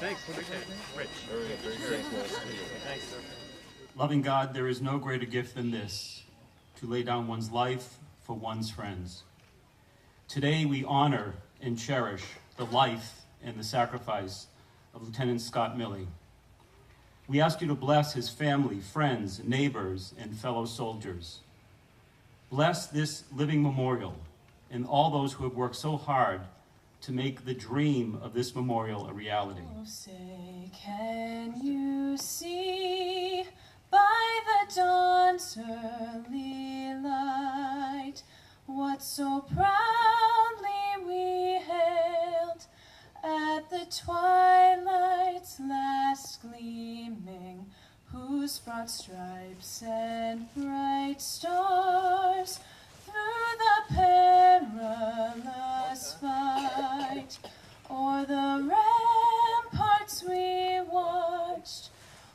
Thanks. Rich. Thanks, sir. Loving God, there is no greater gift than this, to lay down one's life for one's friends. Today we honor and cherish the life and the sacrifice of Lieutenant Scott Milley. We ask you to bless his family, friends, neighbors, and fellow soldiers. Bless this living memorial and all those who have worked so hard to make the dream of this memorial a reality. Oh, say, can you see by the dawn's early light what so proudly we hailed at the twilight's last gleaming, whose broad stripes and bright stars through the perilous fight o'er the ramparts we watched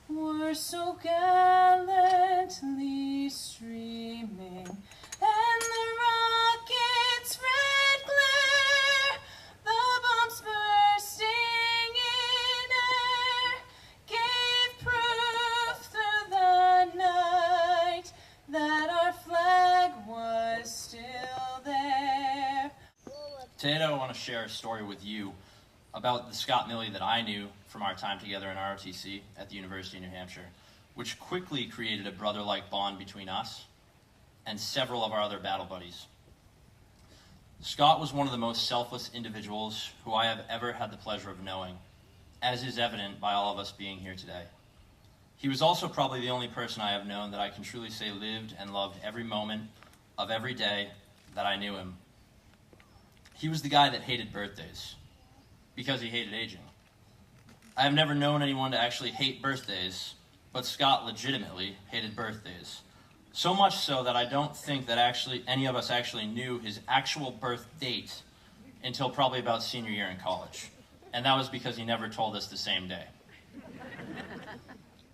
were so gallantly streaming, and the rocket's red glare, the bombs bursting in air, gave proof through the night that our flag was still there. Today I want to share a story with you about the Scott Milley that I knew from our time together in ROTC at the University of New Hampshire, which quickly created a brother-like bond between us and several of our other battle buddies. Scott was one of the most selfless individuals who I have ever had the pleasure of knowing, as is evident by all of us being here today. He was also probably the only person I have known that I can truly say lived and loved every moment of every day that I knew him. He was the guy that hated birthdays because he hated aging. I have never known anyone to actually hate birthdays, but Scott legitimately hated birthdays. So much so that I don't think that any of us actually knew his actual birth date until probably about senior year in college. And that was because he never told us the same day.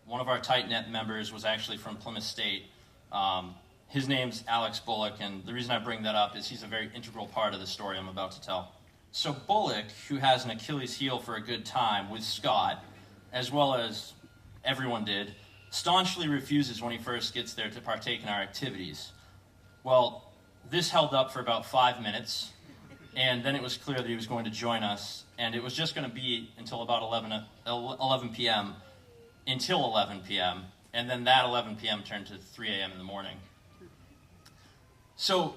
One of our tight-knit members was actually from Plymouth State. His name's Alex Bullock, and the reason I bring that up is he's a very integral part of the story I'm about to tell. So Bullock, who has an Achilles heel for a good time with Scott, as well as everyone did, staunchly refuses when he first gets there to partake in our activities. Well, this held up for about 5 minutes, and then it was clear that he was going to join us, and it was just going to be until about 11 p.m., until 11 p.m., and then that 11 p.m. turned to 3 a.m. in the morning. So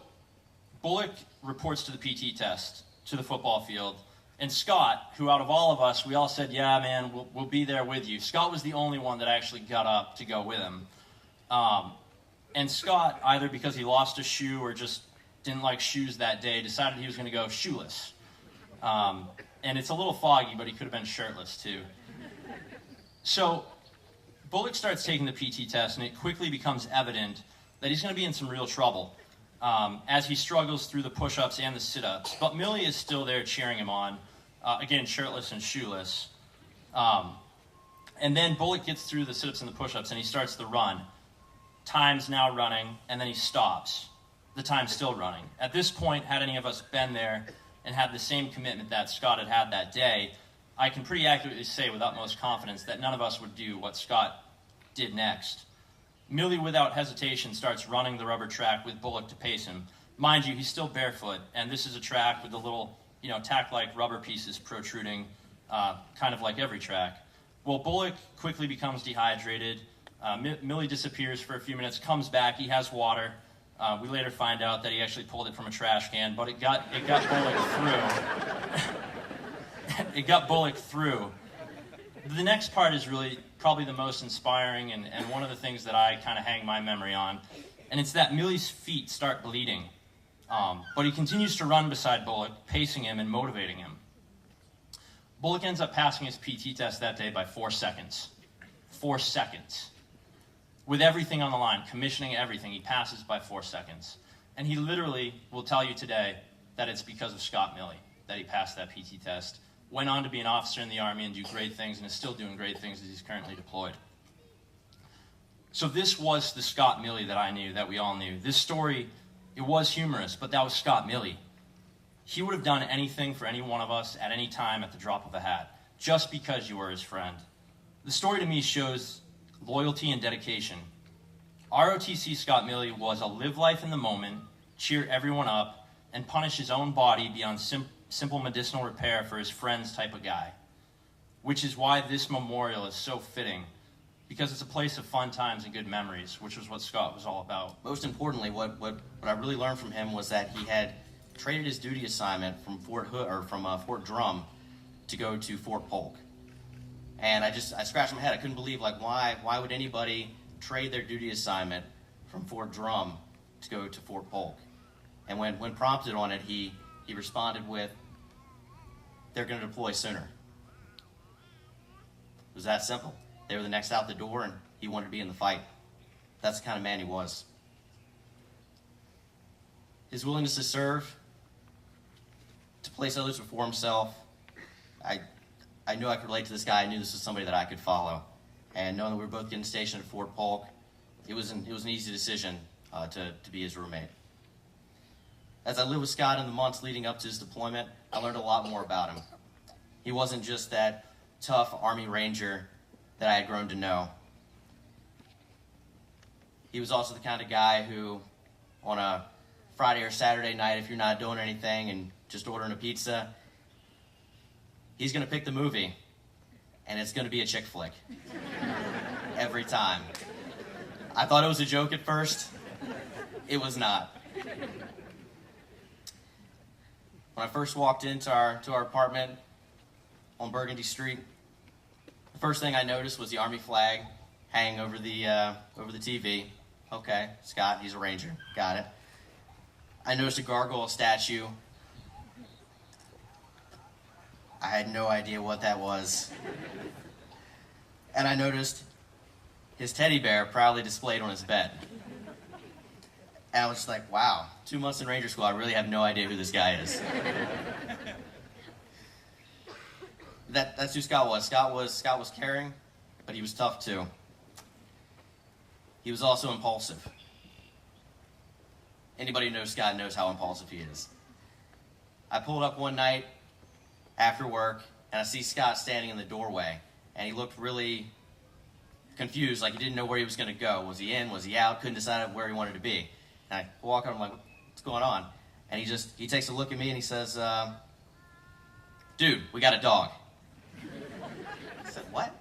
Bullock reports to the PT test, to the football field, and Scott, who out of all of us, we all said, yeah, man, we'll be there with you. Scott was the only one that actually got up to go with him. And Scott, either because he lost a shoe or just didn't like shoes that day, decided he was going to go shoeless. And it's a little foggy, but he could have been shirtless too. So Bullock starts taking the PT test, and it quickly becomes evident that he's going to be in some real trouble as he struggles through the push-ups and the sit-ups. But Milley is still there cheering him on, again, shirtless and shoeless. And then Bullock gets through the sit-ups and the push-ups, and he starts the run. Time's now running, and then he stops. The time's still running. At this point, had any of us been there and had the same commitment that Scott had had that day, I can pretty accurately say with utmost confidence that none of us would do what Scott did next. Milley, without hesitation, starts running the rubber track with Bullock to pace him. Mind you, he's still barefoot, and this is a track with the little, tack-like rubber pieces protruding, kind of like every track. Well, Bullock quickly becomes dehydrated. Milley disappears for a few minutes, comes back, he has water. We later find out that he actually pulled it from a trash can, but it got Bullock through. It got Bullock through. The next part is really probably the most inspiring and one of the things that I kind of hang my memory on. And it's that Milley's feet start bleeding. But he continues to run beside Bullock, pacing him and motivating him. Bullock ends up passing his PT test that day by 4 seconds. 4 seconds. With everything on the line, commissioning everything, he passes by 4 seconds. And he literally will tell you today that it's because of Scott Milley that he passed that PT test. Went on to be an officer in the Army and do great things, and is still doing great things as he's currently deployed. So this was the Scott Milley that I knew, that we all knew. This story, it was humorous, but that was Scott Milley. He would have done anything for any one of us at any time at the drop of a hat, just because you were his friend. The story to me shows loyalty and dedication. ROTC Scott Milley was a live life in the moment, cheer everyone up, and punish his own body beyond simple medicinal repair for his friends type of guy. Which is why this memorial is so fitting, because it's a place of fun times and good memories, which was what Scott was all about. Most importantly, what I really learned from him was that he had traded his duty assignment from Fort Drum to go to Fort Polk. And I scratched my head. I couldn't believe, like, why would anybody trade their duty assignment from Fort Drum to go to Fort Polk? And when prompted on it, he responded with, "They're going to deploy sooner." It was that simple. They were the next out the door, and he wanted to be in the fight. That's the kind of man he was. His willingness to serve, to place others before himself, I knew I could relate to this guy. I knew this was somebody that I could follow. And knowing that we were both getting stationed at Fort Polk, it was an easy decision to be his roommate. As I lived with Scott in the months leading up to his deployment, I learned a lot more about him. He wasn't just that tough Army Ranger that I had grown to know. He was also the kind of guy who, on a Friday or Saturday night, if you're not doing anything and just ordering a pizza, he's going to pick the movie, and it's going to be a chick flick. Every time. I thought it was a joke at first. It was not. When I first walked into our apartment on Burgundy Street, the first thing I noticed was the Army flag hanging over the TV. Okay, Scott, he's a Ranger. Got it. I noticed a gargoyle statue. I had no idea what that was. And I noticed his teddy bear proudly displayed on his bed. And I was just like, wow, 2 months in Ranger School, I really have no idea who this guy is. That's who Scott was. Scott was caring, but he was tough too. He was also impulsive. Anybody who knows Scott knows how impulsive he is. I pulled up one night after work, and I see Scott standing in the doorway, and he looked really confused, like he didn't know where he was going to go. Was he in? Was he out? Couldn't decide where he wanted to be. And I walk up, I'm like, what's going on? And he takes a look at me, and he says, dude, we got a dog. I said, what?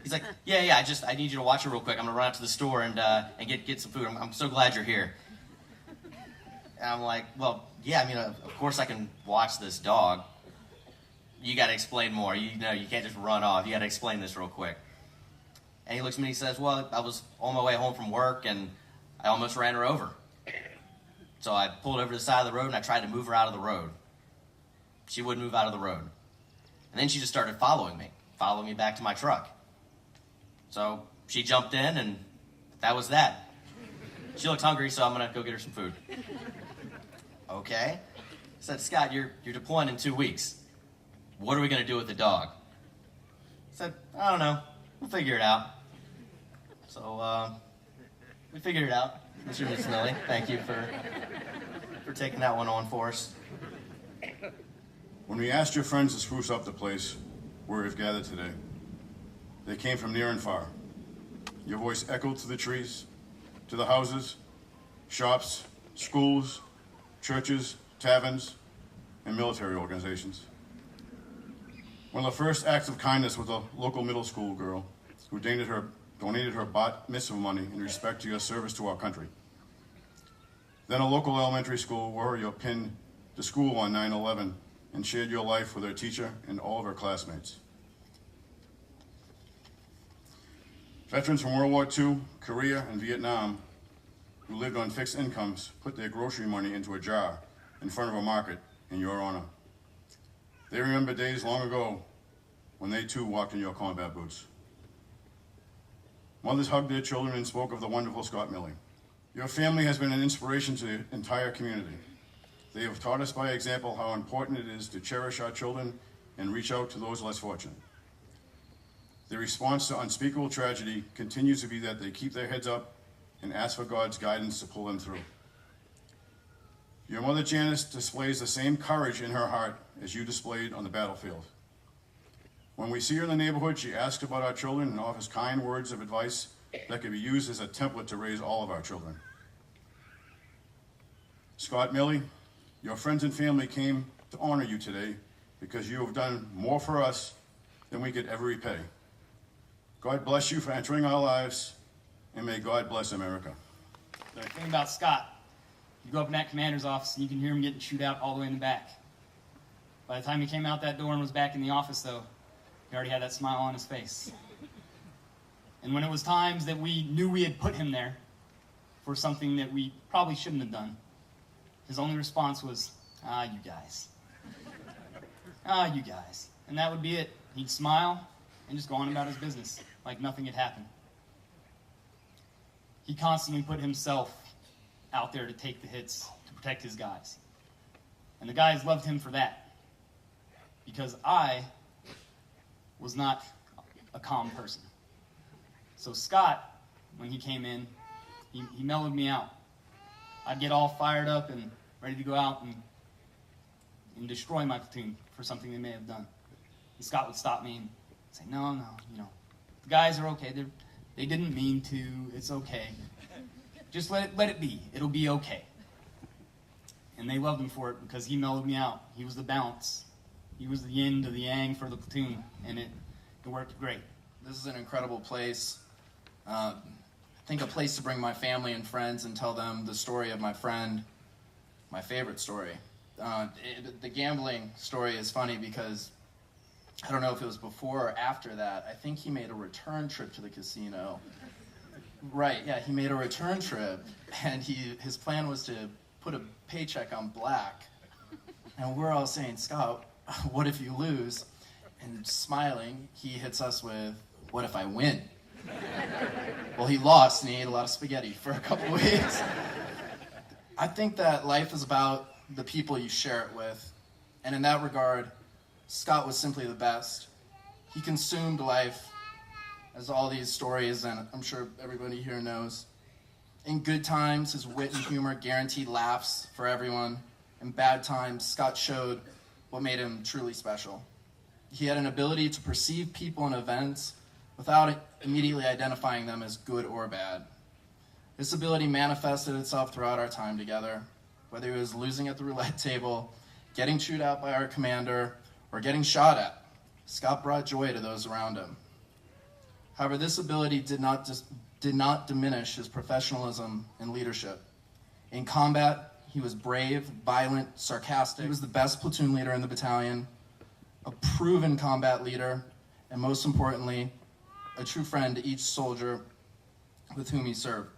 He's like, yeah, I need you to watch it real quick. I'm going to run out to the store and get some food. I'm so glad you're here. And I'm like, well, yeah, I mean, of course I can watch this dog. You got to explain more. You can't just run off. You got to explain this real quick. And he looks at me and he says, well, I was on my way home from work and I almost ran her over. So I pulled over to the side of the road and I tried to move her out of the road. She wouldn't move out of the road. And then she just started following me back to my truck. So she jumped in and that was that. She looked hungry, so I'm going to go get her some food. Okay. I said, Scott, you're deploying in 2 weeks. What are we going to do with the dog? I said, I don't know. We'll figure it out. So, we figured it out. Mr. and Miss Milley, thank you for taking that one on for us. When we asked your friends to spruce up the place where we've gathered today, they came from near and far. Your voice echoed to the trees, to the houses, shops, schools, churches, taverns, and military organizations. One of the first acts of kindness was a local middle school girl who donated her bat mitzvah money in respect to your service to our country. Then a local elementary school warrior pinned the school on 9/11 and shared your life with her teacher and all of her classmates. Veterans from World War II, Korea, and Vietnam who lived on fixed incomes put their grocery money into a jar in front of a market in your honor. They remember days long ago when they too walked in your combat boots. Mothers hugged their children and spoke of the wonderful Scott Milley. Your family has been an inspiration to the entire community. They have taught us by example how important it is to cherish our children and reach out to those less fortunate. Their response to unspeakable tragedy continues to be that they keep their heads up and ask for God's guidance to pull them through. Your mother Janice displays the same courage in her heart as you displayed on the battlefield. When we see her in the neighborhood, she asks about our children and offers kind words of advice that can be used as a template to raise all of our children. Scott Milley, your friends and family came to honor you today because you have done more for us than we could ever repay. God bless you for entering our lives, and may God bless America. The thing about Scott, you go up in that commander's office and you can hear him getting chewed out all the way in the back. By the time he came out that door and was back in the office, though, he already had that smile on his face. And when it was times that we knew we had put him there for something that we probably shouldn't have done, his only response was, you guys. You guys. And that would be it. He'd smile and just go on about his business like nothing had happened. He constantly put himself out there to take the hits, to protect his guys. And the guys loved him for that. Because I was not a calm person. So Scott, when he came in, he mellowed me out. I'd get all fired up and ready to go out and destroy my platoon for something they may have done. And Scott would stop me and say, no, the guys are okay. They didn't mean to. It's okay. Just let it be. It'll be okay. And they loved him for it because he mellowed me out. He was the balance. He was the yin to the yang for the platoon, and it worked great. This is an incredible place. I think a place to bring my family and friends and tell them the story of my friend, my favorite story. The gambling story is funny because I don't know if it was before or after that. I think he made a return trip to the casino. Right, yeah, he made a return trip, and his plan was to put a paycheck on black. And we're all saying, Scott, what if you lose? And smiling, he hits us with, what if I win? Well, he lost, and he ate a lot of spaghetti for a couple weeks. I think that life is about the people you share it with. And in that regard, Scott was simply the best. He consumed life, as all these stories, and I'm sure everybody here knows. In good times, his wit and humor guaranteed laughs for everyone. In bad times, Scott showed what made him truly special. He had an ability to perceive people and events without immediately identifying them as good or bad. This ability manifested itself throughout our time together, whether he was losing at the roulette table, getting chewed out by our commander, or getting shot at. Scott brought joy to those around him. However, this ability did not diminish his professionalism and leadership. In combat, he was brave, violent, sarcastic. He was the best platoon leader in the battalion, a proven combat leader, and most importantly, a true friend to each soldier with whom he served.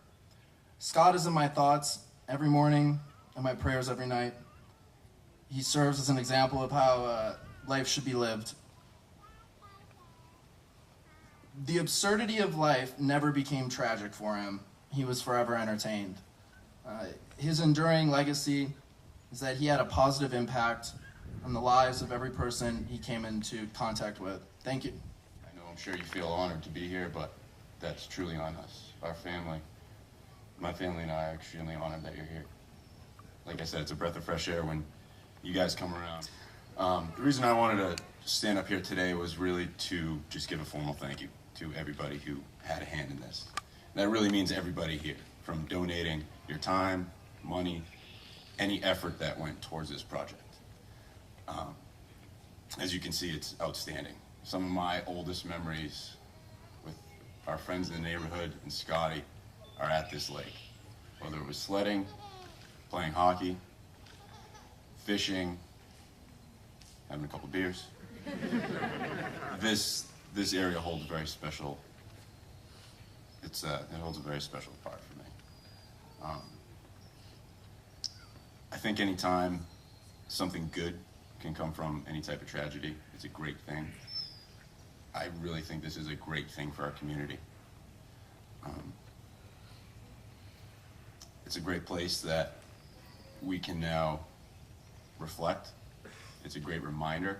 Scott is in my thoughts every morning and my prayers every night. He serves as an example of how life should be lived. The absurdity of life never became tragic for him. He was forever entertained. His enduring legacy is that he had a positive impact on the lives of every person he came into contact with. Thank you. I know I'm sure you feel honored to be here, but that's truly on us. Our family, my family and I are extremely honored that you're here. Like I said, it's a breath of fresh air when you guys come around. The reason I wanted to stand up here today was really to just give a formal thank you to everybody who had a hand in this. And that really means everybody here, from donating your time, money, any effort that went towards this project. As you can see, it's outstanding. Some of my oldest memories with our friends in the neighborhood and Scotty are at this lake. Whether it was sledding, playing hockey, fishing, having a couple beers. This area holds very special. It holds a very special part for me. I think anytime something good can come from any type of tragedy, it's a great thing. I really think this is a great thing for our community. It's a great place that we can now reflect. It's a great reminder.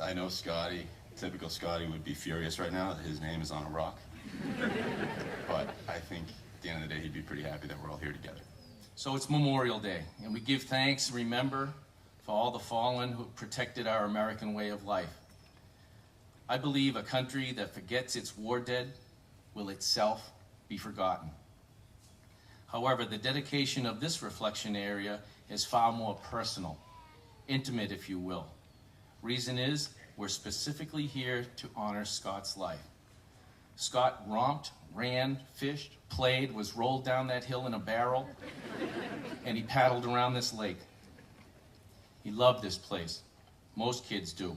I know Scotty, typical Scotty, would be furious right now that his name is on a rock. But I think at the end of the day, he'd be pretty happy that we're all here together. So it's Memorial Day, and we give thanks and remember for all the fallen who protected our American way of life. I believe a country that forgets its war dead will itself be forgotten. However, the dedication of this reflection area is far more personal, intimate, if you will. Reason is, we're specifically here to honor Scott's life. Scott romped, ran, fished, played, was rolled down that hill in a barrel, and he paddled around this lake. He loved this place. Most kids do.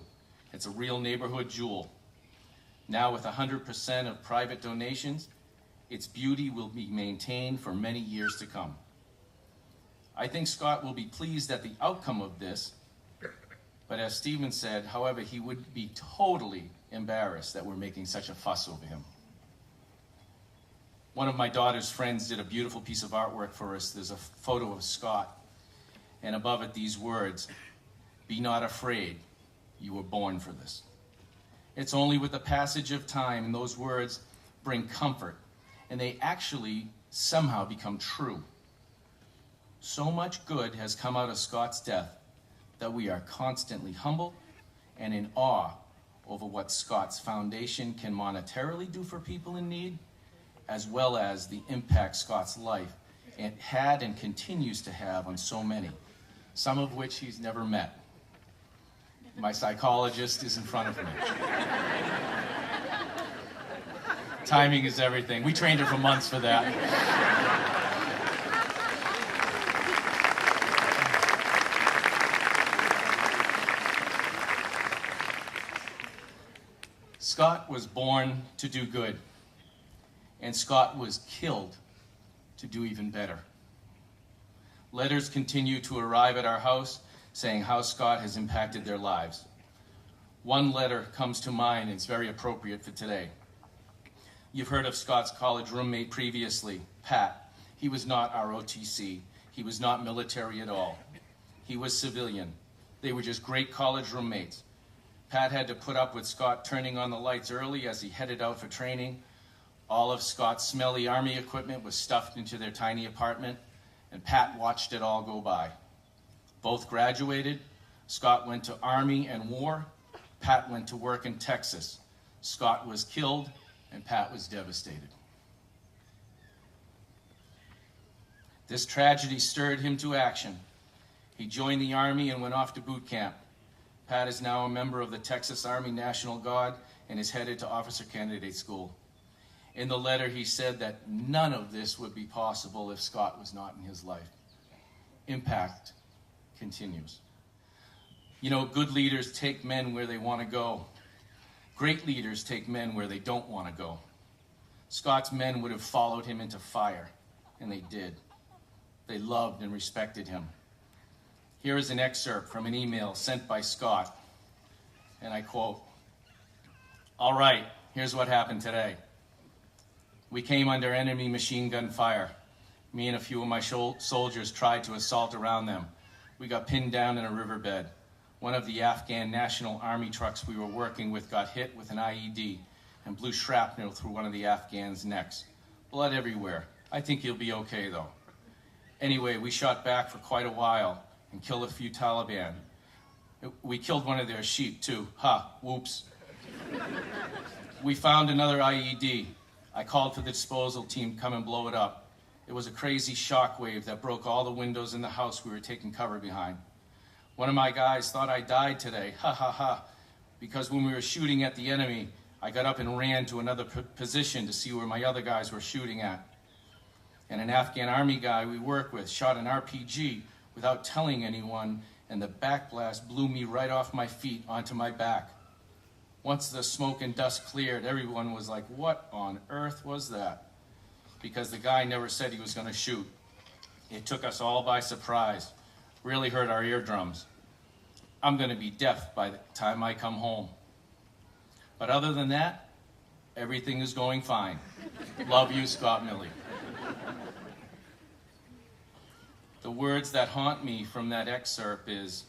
It's a real neighborhood jewel. Now with 100% of private donations, its beauty will be maintained for many years to come. I think Scott will be pleased at the outcome of this, but as Stephen said, however, he would be totally embarrassed that we're making such a fuss over him. One of my daughter's friends did a beautiful piece of artwork for us. There's a photo of Scott, and above it these words, "Be not afraid, you were born for this." It's only with the passage of time and those words bring comfort, and they actually somehow become true. So much good has come out of Scott's death that we are constantly humbled and in awe over what Scott's foundation can monetarily do for people in need, as well as the impact Scott's life it had and continues to have on so many, some of which he's never met. My psychologist is in front of me. Timing is everything. We trained her for months for that. Scott was born to do good, and Scott was killed to do even better. Letters continue to arrive at our house saying how Scott has impacted their lives. One letter comes to mind, and it's very appropriate for today. You've heard of Scott's college roommate previously, Pat. He was not ROTC. He was not military at all. He was civilian. They were just great college roommates. Pat had to put up with Scott turning on the lights early as he headed out for training. All of Scott's smelly Army equipment was stuffed into their tiny apartment, and Pat watched it all go by. Both graduated. Scott went to Army and war. Pat went to work in Texas. Scott was killed, and Pat was devastated. This tragedy stirred him to action. He joined the Army and went off to boot camp. Pat is now a member of the Texas Army National Guard and is headed to Officer Candidate School. In the letter, he said that none of this would be possible if Scott was not in his life. Impact continues. You know, good leaders take men where they want to go. Great leaders take men where they don't want to go. Scott's men would have followed him into fire, and they did. They loved and respected him. Here is an excerpt from an email sent by Scott, and I quote, "All right, here's what happened today. We came under enemy machine gun fire. Me and a few of my soldiers tried to assault around them. We got pinned down in a riverbed. One of the Afghan National Army trucks we were working with got hit with an IED and blew shrapnel through one of the Afghans' necks. Blood everywhere. I think he'll be okay, though. Anyway, we shot back for quite a while and killed a few Taliban. We killed one of their sheep, too. Ha, whoops. We found another IED. I called for the disposal team to come and blow it up. It was a crazy shockwave that broke all the windows in the house we were taking cover behind. One of my guys thought I died today, ha ha ha, because when we were shooting at the enemy, I got up and ran to another position to see where my other guys were shooting at. And an Afghan Army guy we work with shot an RPG without telling anyone, and the backblast blew me right off my feet onto my back. Once the smoke and dust cleared, everyone was like, what on earth was that? Because the guy never said he was going to shoot. It took us all by surprise. Really hurt our eardrums. I'm going to be deaf by the time I come home. But other than that, everything is going fine. Love you, Scott Milley." The words that haunt me from that excerpt is,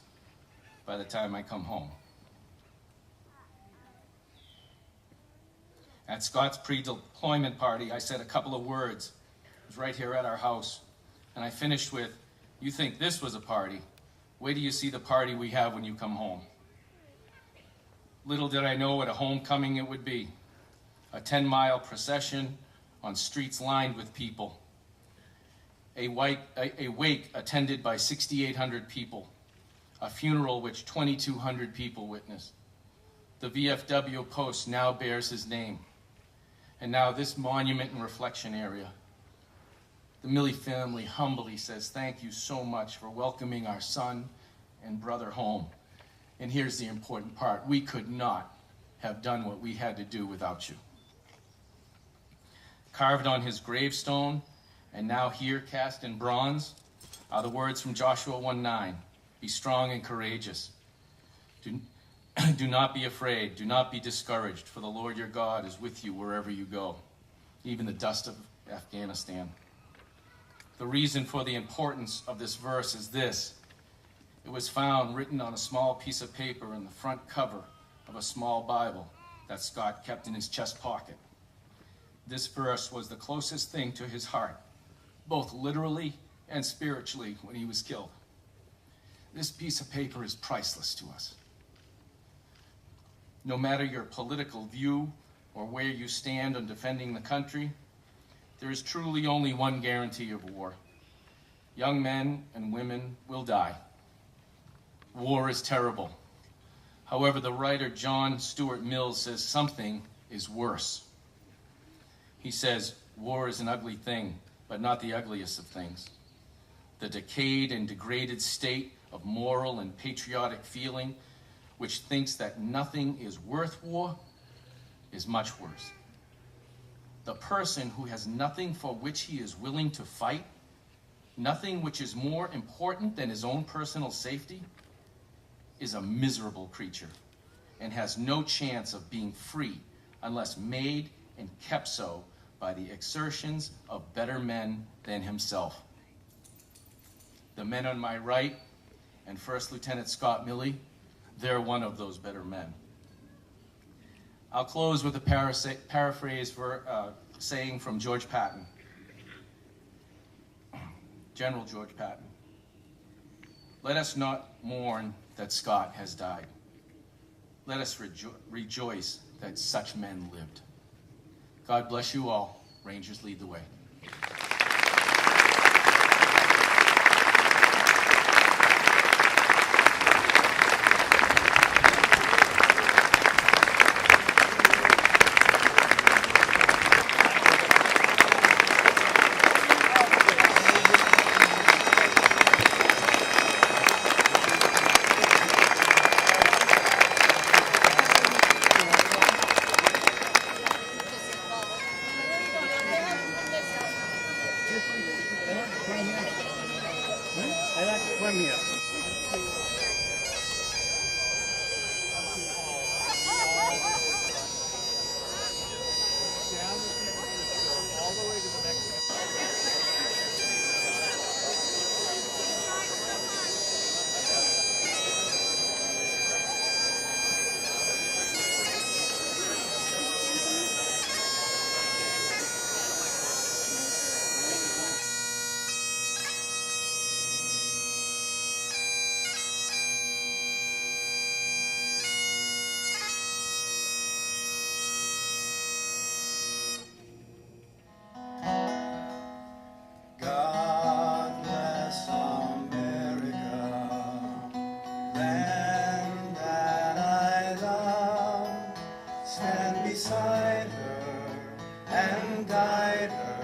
by the time I come home. At Scott's pre-deployment party, I said a couple of words. It was right here at our house. And I finished with, "You think this was a party? Wait till you see the party we have when you come home." Little did I know what a homecoming it would be. A 10-mile procession on streets lined with people. A wake attended by 6,800 people. A funeral which 2,200 people witnessed. The VFW post now bears his name. And now this monument and reflection area. The Milley family humbly says, "Thank you so much for welcoming our son and brother home." And here's the important part. We could not have done what we had to do without you. Carved on his gravestone, and now here cast in bronze, are the words from Joshua 1:9. "Be strong and courageous. Do not be afraid. Do not be discouraged, for the Lord your God is with you wherever you go, even the dust of Afghanistan." The reason for the importance of this verse is this. It was found written on a small piece of paper in the front cover of a small Bible that Scott kept in his chest pocket. This verse was the closest thing to his heart, both literally and spiritually, when he was killed. This piece of paper is priceless to us. No matter your political view or where you stand on defending the country, there is truly only one guarantee of war. Young men and women will die. War is terrible. However, the writer John Stuart Mill says something is worse. He says, "War is an ugly thing, but not the ugliest of things. The decayed and degraded state of moral and patriotic feeling, which thinks that nothing is worth war, is much worse. The person who has nothing for which he is willing to fight, nothing which is more important than his own personal safety, is a miserable creature and has no chance of being free unless made and kept so by the exertions of better men than himself." The men on my right and First Lieutenant Scott Milley, they're one of those better men. I'll close with a paraphrase saying from George Patton. General George Patton. "Let us not mourn that Scott has died. Let us rejoice that such men lived." God bless you all. Rangers lead the way. Beside her and guide her